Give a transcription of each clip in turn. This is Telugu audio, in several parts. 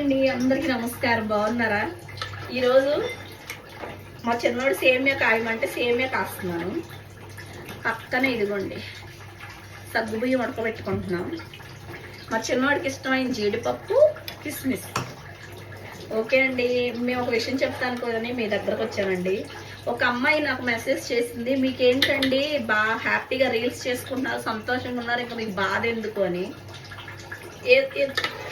అండి, అందరికీ నమస్కారం. బాగున్నారా? ఈరోజు మా చిన్నోడు సేమియా కాయమంటే సేమియా కాస్తున్నాను. పక్కనే ఇదిగోండి సగ్గుబియ్యం ఉడకబెట్టుకుంటున్నాం. మా చిన్నవాడికి ఇష్టమైన జీడిపప్పు, కిస్మిస్. ఓకే అండి, మేము ఒక విషయం చెప్తాను కదని మీ దగ్గరకు వచ్చానండి. ఒక అమ్మాయి నాకు మెసేజ్ చేసింది, మీకేంటండి బాగా హ్యాపీగా రీల్స్ చేసుకుంటున్నారు, సంతోషంగా ఉన్నారు, ఇంకా మీకు బాధ ఎందుకు అని.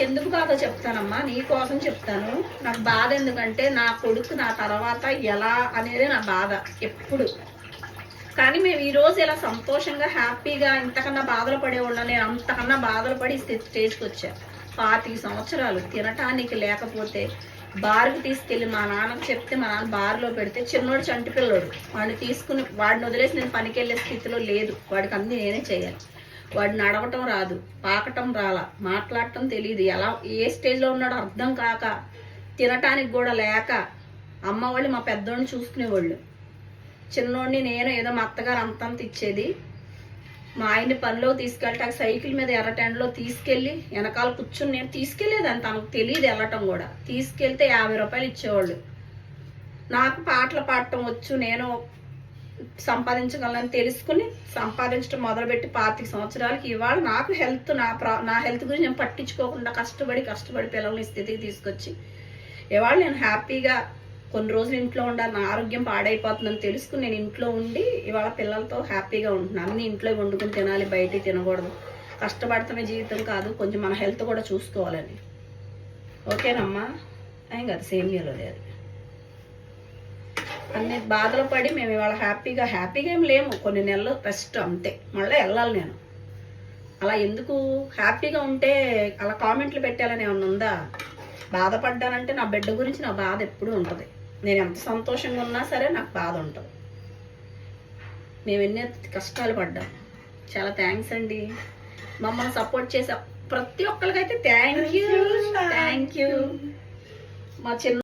ఎందుకు బాధ చెప్తానమ్మా, నీ కోసం చెప్తాను. నాకు బాధ ఎందుకంటే నా కొడుకు నా తర్వాత ఎలా అనేది నా బాధ ఎప్పుడు. కానీ మేము ఈరోజు ఇలా సంతోషంగా హ్యాపీగా ఇంతకన్నా బాధలు పడేవాళ్ళం. నేను అంతకన్నా బాధలు పడి స్టేజ్కి వచ్చా. 25 సంవత్సరాలు తినటానికి లేకపోతే బార్కి తీసుకెళ్ళి మా నాన్నకు చెప్తే మా నాన్న బార్లో పెడితే చిన్నోడు చంటి పిల్లోడు, వాడిని వదిలేసి నేను పనికి వెళ్ళే స్థితిలో లేదు. వాడికి అన్నీ నేనే చేయాలి. వాడు నడవటం రాదు, పాకటం రాలా, మాట్లాడటం తెలియదు, ఎలా ఏ స్టేజ్లో ఉన్నాడో అర్థం కాక, తినటానికి కూడా లేక అమ్మ వాళ్ళు మా పెద్దోడిని చూసుకునేవాళ్ళు. చిన్నోడిని నేను ఏదో మా అత్తగారు అంతంత ఇచ్చేది. మా ఆయన్ని పనిలో తీసుకెళ్ళటానికి సైకిల్ మీద ఎర్రటెండలో తీసుకెళ్ళి వెనకాల కూర్చుని నేను తీసుకెళ్ళేదాన్ని, తనకు తెలియదు వెళ్ళటం కూడా. తీసుకెళ్తే 50 రూపాయలు ఇచ్చేవాళ్ళు. నాకు పాటలు పాడటం వచ్చు, నేను సంపాదించగలను తెలుసుకుని సంపాదించడం మొదలుపెట్టి 25 సంవత్సరాలకి ఇవాళ నాకు హెల్త్ నా హెల్త్ గురించి నేను పట్టించుకోకుండా కష్టపడి పిల్లల్ని స్థితికి తీసుకొచ్చి ఇవాళ నేను హ్యాపీగా కొన్ని రోజులు ఇంట్లో ఉండాలి. నా ఆరోగ్యం పాడైపోతుందని తెలుసుకుని నేను ఇంట్లో ఉండి ఇవాళ పిల్లలతో హ్యాపీగా ఉంటున్నాను. అన్ని ఇంట్లో వండుకుని తినాలి, బయట తినకూడదు. కష్టపడటమే జీవితం కాదు, కొంచెం మన హెల్త్ కూడా చూసుకోవాలని. ఓకేనమ్మా? ఏం కాదు, సేమియాలో లేదు. అన్ని బాధలు పడి మేము ఇవాళ హ్యాపీగా ఏం లేము. కొన్ని నెలలు రెస్ట్ అంతే, మళ్ళీ వెళ్ళాలి నేను. అలా ఎందుకు హ్యాపీగా ఉంటే అలా కామెంట్లు పెట్టాలని ఏమన్నా ఉందా? బాధపడ్డానంటే నా బిడ్డ గురించి నా బాధ ఎప్పుడూ ఉంటుంది. నేను ఎంత సంతోషంగా ఉన్నా సరే నాకు బాధ ఉంటుంది. మేము ఎన్ని కష్టాలు పడ్డాం. చాలా థ్యాంక్స్ అండి, మమ్మల్ని సపోర్ట్ చేసే ప్రతి ఒక్కరికైతే థ్యాంక్ యూ. మా చిన్న